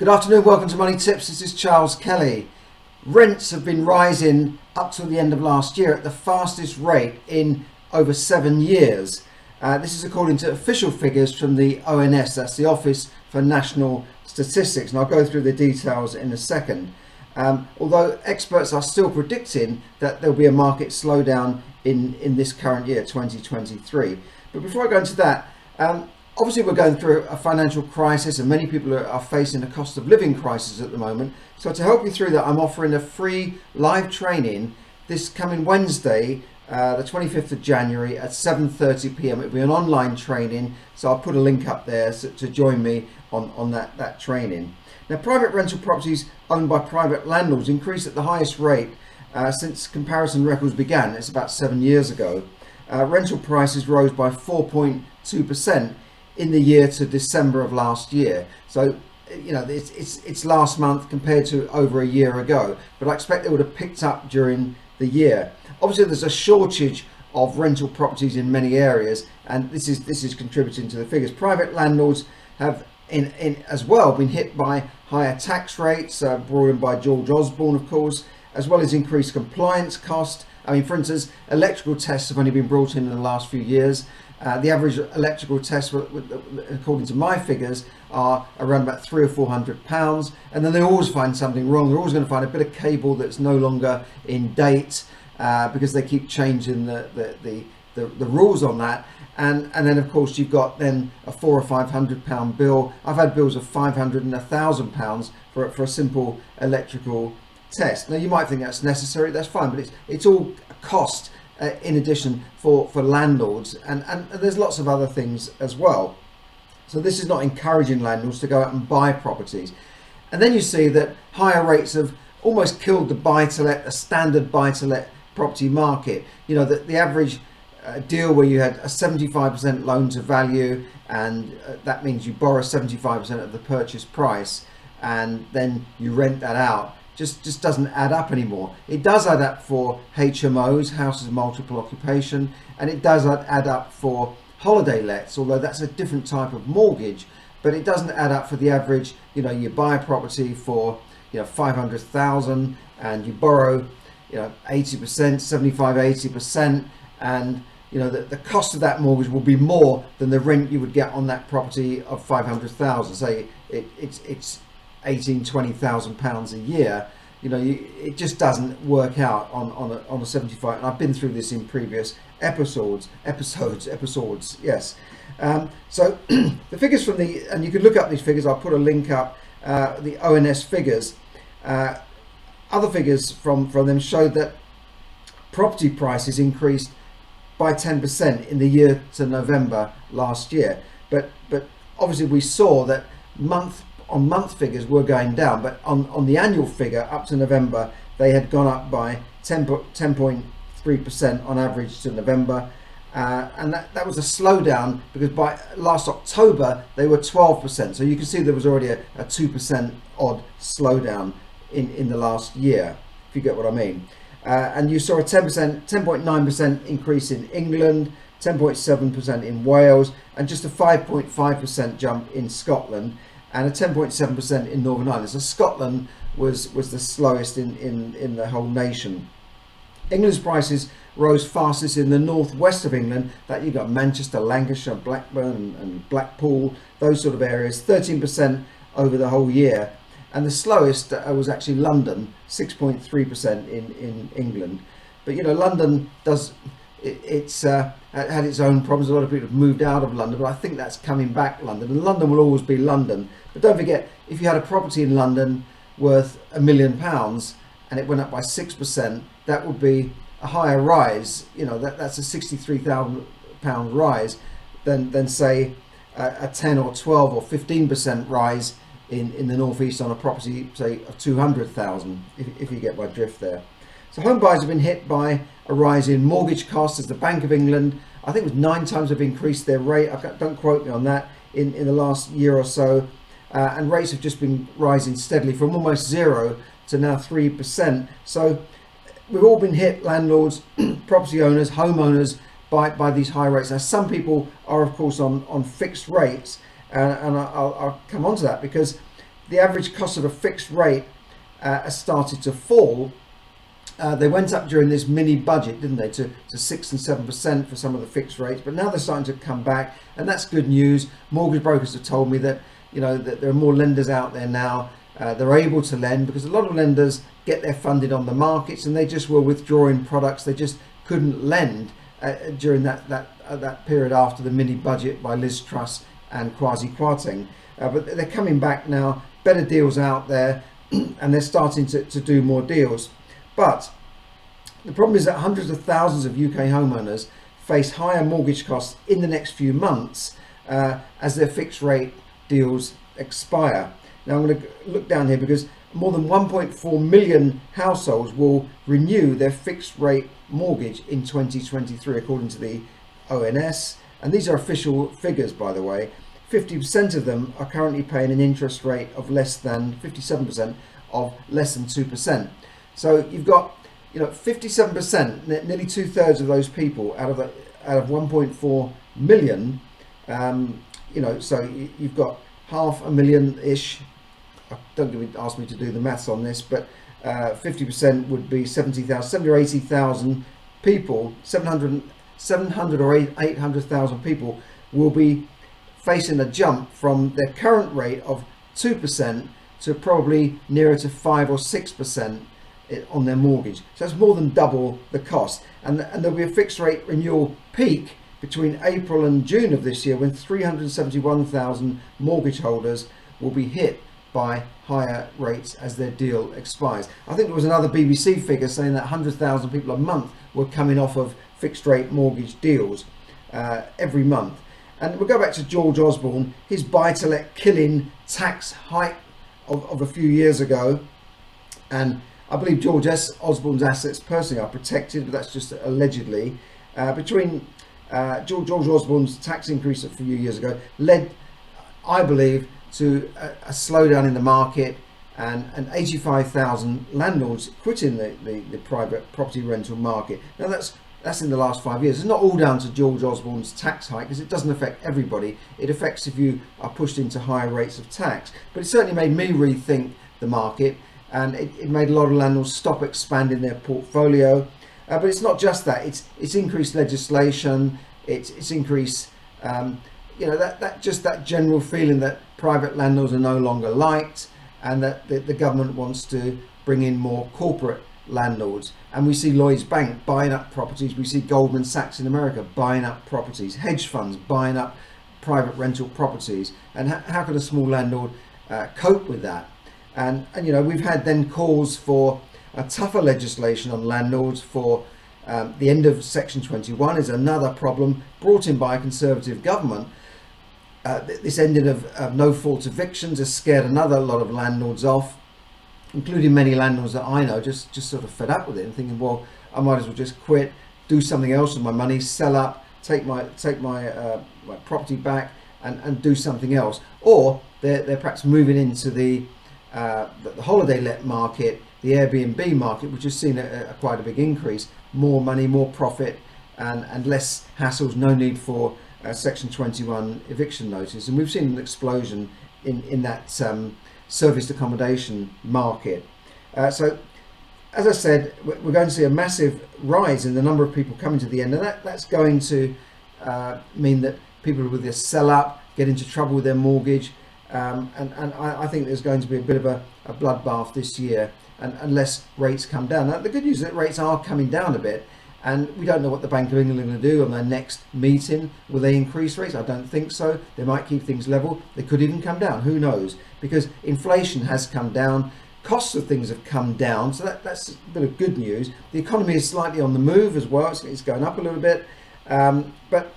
Good afternoon, welcome to Money Tips. This is Charles Kelly. Rents have been rising up till the end of last year at the fastest rate in over 7 years. This is according to official figures from the ONS, that's the Office for National Statistics, and I'll go through the details in a second. Although experts are still predicting that there'll be a market slowdown in this current year, 2023. But before I go into that, obviously we're going through a financial crisis and many people are facing a cost of living crisis at the moment. So to help you through that, I'm offering a free live training this coming Wednesday, the 25th of January at 7:30 p.m. It'll be an online training, so I'll put a link up there to join me on that training. Now, private rental properties owned by private landlords increased at the highest rate since comparison records began. It's about 7 years ago. Rental prices rose by 4.2% in the year to December of last year. So, you know, it's last month compared to over a year ago, but I expect it would have picked up during the year. Obviously, there's a shortage of rental properties in many areas, and this is contributing to the figures. Private landlords have as well been hit by higher tax rates brought in by George Osborne, of course, as well as increased compliance cost. I mean, for instance, electrical tests have only been brought in the last few years. The average electrical test, according to my figures, are around about £300 or £400, and then they always find something wrong. They're always going to find a bit of cable that's no longer in date because they keep changing the rules on that. And then of course you've got then a £400 or £500 bill. I've had bills of £500 and £1,000 for a simple electrical test. Now you might think that's necessary, that's fine, but it's all a cost in addition for landlords, and there's lots of other things as well. So this is not encouraging landlords to go out and buy properties. And then you see that higher rates have almost killed the standard buy-to-let property market. You know, the average deal where you had a 75% loan to value, and that means you borrow 75% of the purchase price and then you rent that out, just doesn't add up anymore. It does add up for HMOs, houses of multiple occupation, and it does add up for holiday lets, although that's a different type of mortgage, but it doesn't add up for the average. You know, you buy a property for 500,000 and you borrow 80%, 75-80%, and the cost of that mortgage will be more than the rent you would get on that property of 500,000. Say it's 18,000-20,000 pounds a year. It just doesn't work out on a 75. And I've been through this in previous episodes. Yes. So the figures and you can look up these figures. I'll put a link up. The ONS figures. Other figures from them showed that property prices increased by 10% in the year to November last year. But obviously we saw that month figures were going down, but on the annual figure up to November, they had gone up by 10.3% on average to November. And that was a slowdown because by last October, they were 12%. So you can see there was already a 2% odd slowdown in the last year, if you get what I mean. And you saw a 10.9% increase in England, 10.7% in Wales, and just a 5.5% jump in Scotland, and a 10.7% in Northern Ireland. So Scotland was the slowest in the whole nation. England's prices rose fastest in the northwest of England. That you've got Manchester, Lancashire, Blackburn and Blackpool, those sort of areas, 13% over the whole year. And the slowest was actually London, 6.3% in England. But London it's had its own problems. A lot of people have moved out of London, but I think that's coming back, London. And London will always be London. But don't forget, if you had a property in London worth £1 million and it went up by 6%, that would be a higher rise. That's a £63,000 rise than say a 10 or 12 or 15% rise in the northeast on a property, say, of 200,000, if you get my drift there. So home buyers have been hit by a rise in mortgage costs as the Bank of England, I think it was 9 times, have increased their rate. Don't quote me on that, in the last year or so. And rates have just been rising steadily from almost 0 to now 3%. So we've all been hit, landlords, property owners, homeowners, by these high rates. Now, some people are, of course, on fixed rates, and I'll come on to that, because the average cost of a fixed rate has started to fall. They went up during this mini budget, didn't they, to 6 and 7% for some of the fixed rates, but now they're starting to come back, and that's good news. Mortgage brokers have told me that, that there are more lenders out there now. They're able to lend, because a lot of lenders get their funding on the markets and they just were withdrawing products. They just couldn't lend during that period after the mini budget by Liz Truss and Kwasi Kwarteng. But they're coming back now, better deals out there, and they're starting to do more deals. But the problem is that hundreds of thousands of UK homeowners face higher mortgage costs in the next few months as their fixed rate deals expire. Now I'm going to look down here, because more than 1.4 million households will renew their fixed rate mortgage in 2023, according to the ONS. And these are official figures, by the way. 50% of them are currently paying an interest rate of less than 57% of less than 2%. So you've got, 57%, nearly 2/3 of those people out of 1.4 million. So you've got 500,000-ish. Don't ask me to do the maths on this, but 50% would be 70 or 80,000 people. 700 or 800,000 people will be facing a jump from their current rate of 2% to probably nearer to 5 or 6% on their mortgage. So that's more than double the cost. And there'll be a fixed rate renewal peak between April and June of this year, when 371,000 mortgage holders will be hit by higher rates as their deal expires. I think there was another BBC figure saying that 100,000 people a month were coming off of fixed rate mortgage deals every month. And we'll go back to George Osborne, his buy-to-let killing tax hike of a few years ago. And I believe George Osborne's assets personally are protected, but that's just allegedly. Between George Osborne's tax increase a few years ago led, I believe, to a slowdown in the market, and 85,000 landlords quitting the private property rental market. Now that's in the last 5 years. It's not all down to George Osborne's tax hike, because it doesn't affect everybody. It affects if you are pushed into higher rates of tax. But it certainly made me rethink the market, and it made a lot of landlords stop expanding their portfolio. But it's not just that. It's increased legislation. It's increased, that general feeling that private landlords are no longer liked, and that the government wants to bring in more corporate landlords. And we see Lloyds Bank buying up properties. We see Goldman Sachs in America buying up properties. Hedge funds buying up private rental properties. And how can a small landlord cope with that? And we've had then calls for a tougher legislation on landlords. For the end of Section 21 is another problem brought in by a Conservative government. This ending of no-fault evictions has scared another lot of landlords off, including many landlords that I know, just sort of fed up with it and thinking, well, I might as well just quit, do something else with my money, sell up, take my property back, and do something else. Or they're perhaps moving into the holiday let market, the Airbnb market, which has seen quite a big increase, more money, more profit, and less hassles, no need for Section 21 eviction notice. And we've seen an explosion in that serviced accommodation market. So as I said, we're going to see a massive rise in the number of people coming to the end, and that's going to mean that people will either sell up, get into trouble with their mortgage, and I think there's going to be a bit of a bloodbath this year, and unless rates come down. Now, the good news is that rates are coming down a bit, and we don't know what the Bank of England are going to do on their next meeting. Will they increase rates? I don't think so. They might keep things level. They could even come down. Who knows? Because inflation has come down. Costs of things have come down. So that's a bit of good news. The economy is slightly on the move as well. It's going up a little bit. But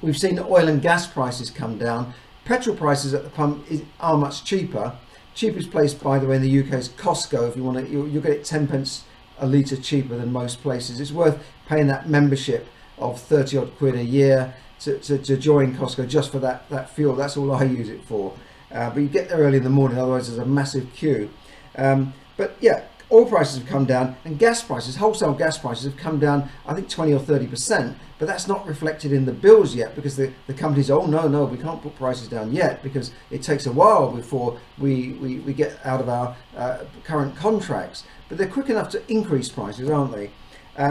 we've seen oil and gas prices come down. Petrol prices at the pump are much cheaper. Cheapest place, by the way, in the UK is Costco. If you want to, you'll get it 10 pence a litre cheaper than most places. It's worth paying that membership of 30 odd quid a year to join Costco just for that fuel. That's all I use it for. But you get there early in the morning, otherwise there's a massive queue. But yeah, oil prices have come down, and gas prices, wholesale gas prices have come down, I think 20 or 30%, but that's not reflected in the bills yet, because the companies, oh no, we can't put prices down yet because it takes a while before we get out of our current contracts. But they're quick enough to increase prices, aren't they?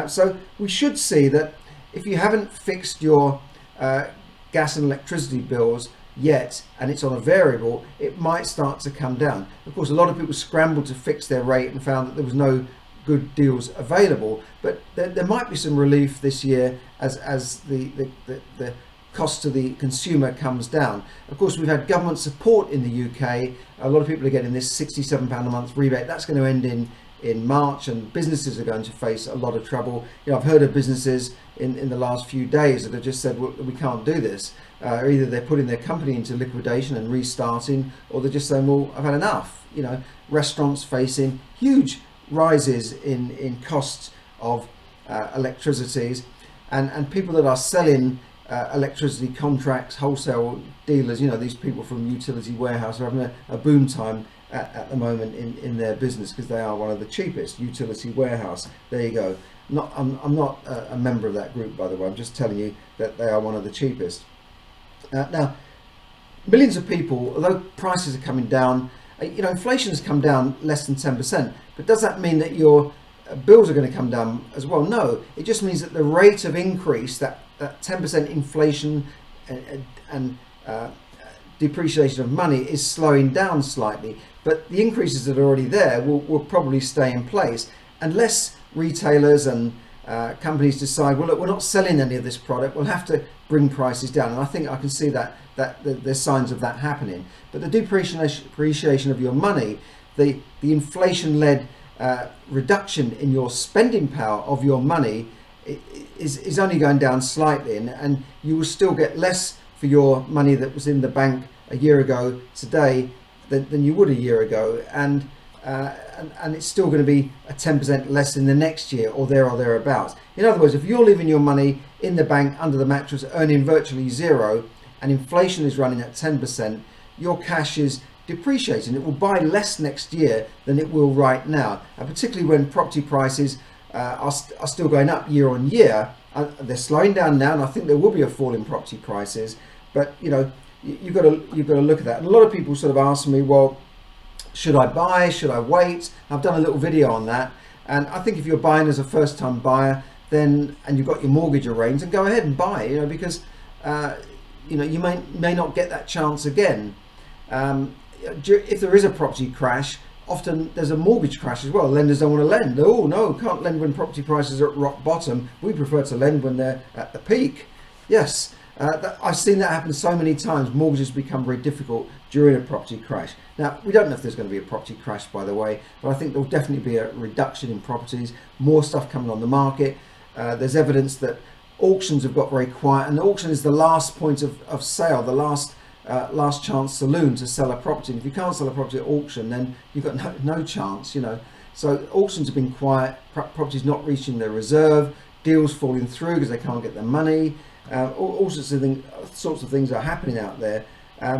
So we should see that if you haven't fixed your gas and electricity bills yet, and it's on a variable, it might start to come down. Of course, a lot of people scrambled to fix their rate and found that there was no good deals available, but there might be some relief this year as the cost to the consumer comes down. Of course, we've had government support in the UK. A lot of people are getting this £67 a month rebate. That's going to end in March, and businesses are going to face a lot of trouble. I've heard of businesses in the last few days that have just said, well, we can't do this. Either they're putting their company into liquidation and restarting, or they're just saying, well, I've had enough. Restaurants facing huge rises in costs of electricities, and people that are selling electricity contracts, wholesale dealers, these people from Utility Warehouse are having a boom time at the moment in their business, because they are one of the cheapest. Utility Warehouse, there you go. I'm not a member of that group, by the way. I'm just telling you that they are one of the cheapest. Now, millions of people, although prices are coming down, inflation has come down less than 10%, but does that mean that your bills are going to come down as well? No, it just means that the rate of increase, that 10% inflation and depreciation of money, is slowing down slightly, but the increases that are already there will probably stay in place unless retailers and companies decide, well, look, we're not selling any of this product, we'll have to bring prices down. And I think I can see that there's signs of that happening. But the depreciation of your money, the inflation-led reduction in your spending power of your money is only going down slightly, and you will still get less for your money that was in the bank a year ago today than you would a year ago, and it's still going to be a 10% less in the next year, or thereabouts. In other words, if you're leaving your money in the bank under the mattress earning virtually zero, and inflation is running at 10%, your cash is depreciating. It will buy less next year than it will right now, and particularly when property prices are still going up year on year. They're slowing down now, and I think there will be a fall in property prices, but you've got to look at that. And a lot of people sort of ask me, well, should I buy? Should I wait? I've done a little video on that, and I think if you're buying as a first-time buyer, and you've got your mortgage arranged, then go ahead and buy. Because you may not get that chance again. If there is a property crash, often there's a mortgage crash as well. Lenders don't want to lend. Oh no, can't lend when property prices are at rock bottom. We prefer to lend when they're at the peak. Yes, I've seen that happen so many times. Mortgages become very difficult during a property crash. Now, we don't know if there's going to be a property crash, by the way, but I think there'll definitely be a reduction in properties, more stuff coming on the market. There's evidence that auctions have got very quiet, and the auction is the last point of sale, the last chance saloon to sell a property. And if you can't sell a property at auction, then you've got no chance, So auctions have been quiet, properties not reaching their reserve, deals falling through because they can't get their money. All sorts of things are happening out there.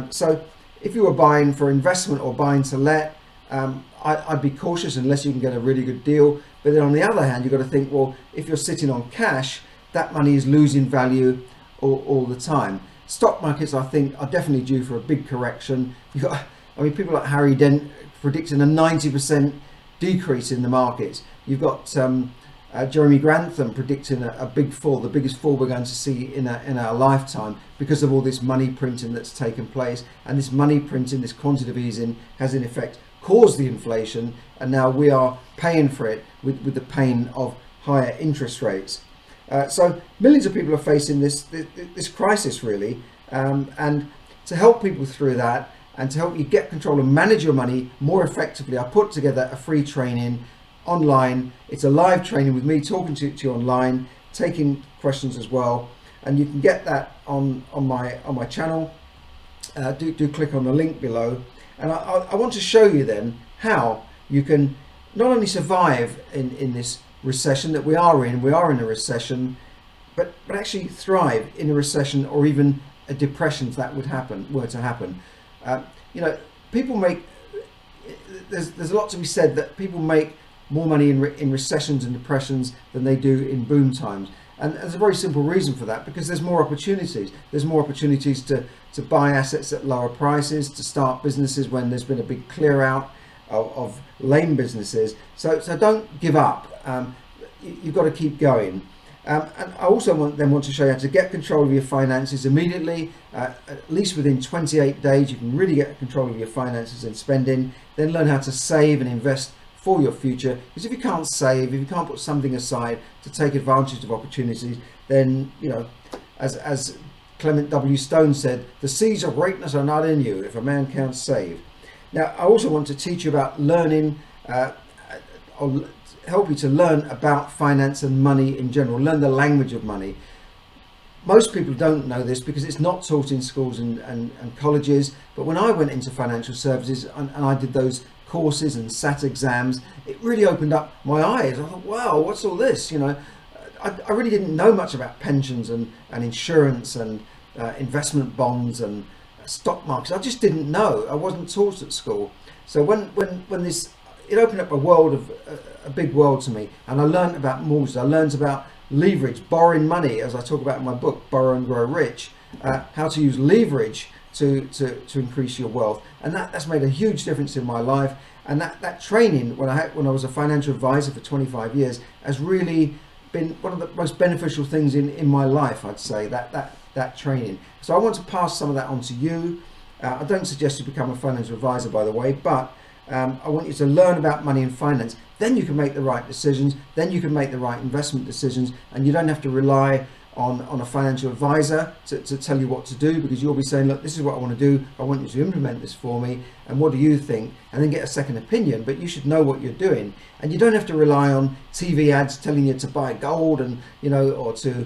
So if you were buying for investment or buying to let, I'd be cautious unless you can get a really good deal. But then on the other hand, you've got to think, well, if you're sitting on cash, that money is losing value all the time. Stock markets, I think, are definitely due for a big correction. People like Harry Dent predicting a 90% decrease in the markets. You've got Jeremy Grantham predicting a big fall, the biggest fall we're going to see in our lifetime, because of all this money printing that's taken place. And this money printing, this quantitative easing, has in effect caused the inflation, and now we are paying for it with the pain of higher interest rates. So millions of people are facing this crisis, really, and to help people through that, and to help you get control and manage your money more effectively, I put together a free training online. It's a live training with me talking to you online, taking questions as well, and you can get that on my channel. Do click on the link below, and I want to show you then how you can not only survive in this recession that we are in a recession, but actually thrive in a recession, or even a depression if that were to happen. People make, there's a lot to be said that people make more money in recessions and depressions than they do in boom times. And there's a very simple reason for that, because there's more opportunities. There's more opportunities to buy assets at lower prices, to start businesses when there's been a big clear out of lame businesses. So don't give up. You've got to keep going. And I also want to show you how to get control of your finances immediately. At least within 28 days, you can really get control of your finances and spending. Then learn how to save and invest for your future. Because if you can't save, if you can't put something aside to take advantage of opportunities, then, you know, as Clement W. Stone said, the seeds of greatness are not in you if a man can't save. Now, I also want to teach you about learning, or help you to learn about finance and money in general, learn the language of money. Most people don't know this because it's not taught in schools and colleges, but when I went into financial services and I did those courses and sat exams, it really opened up my eyes. I thought, wow, what's all this? You know, I really didn't know much about pensions and insurance and investment bonds and stock markets. I just didn't know. I wasn't taught at school. So when this, it opened up a big world to me, and I learned about mortgages. I learned about leverage, borrowing money, as I talk about in my book, Borrow and Grow Rich, how to use leverage to increase your wealth, and that's made a huge difference in my life. And that training when I was a financial advisor for 25 years has really been one of the most beneficial things in my life, I'd say, that training. So I want to pass some of that on to you. I don't suggest you become a financial advisor, by the way, but I want you to learn about money and finance. Then you can make the right decisions, then you can make the right investment decisions, and you don't have to rely on a financial advisor to tell you what to do, because you'll be saying, look, this is what I want to do, I want you to implement this for me, and what do you think? And then get a second opinion. But you should know what you're doing, and you don't have to rely on TV ads telling you to buy gold and, you know, or to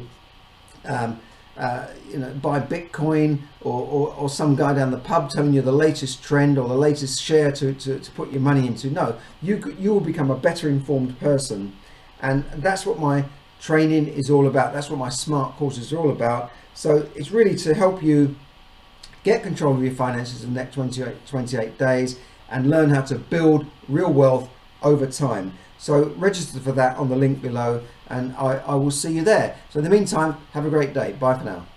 buy Bitcoin, or some guy down the pub telling you the latest trend or the latest share to put your money into. No, you will become a better informed person, and that's what my training is all about. That's what my smart courses are all about. So it's really to help you get control of your finances in the next 28 days and learn how to build real wealth over time. So register for that on the link below, and I will see you there. So in the meantime, have a great day. Bye for now.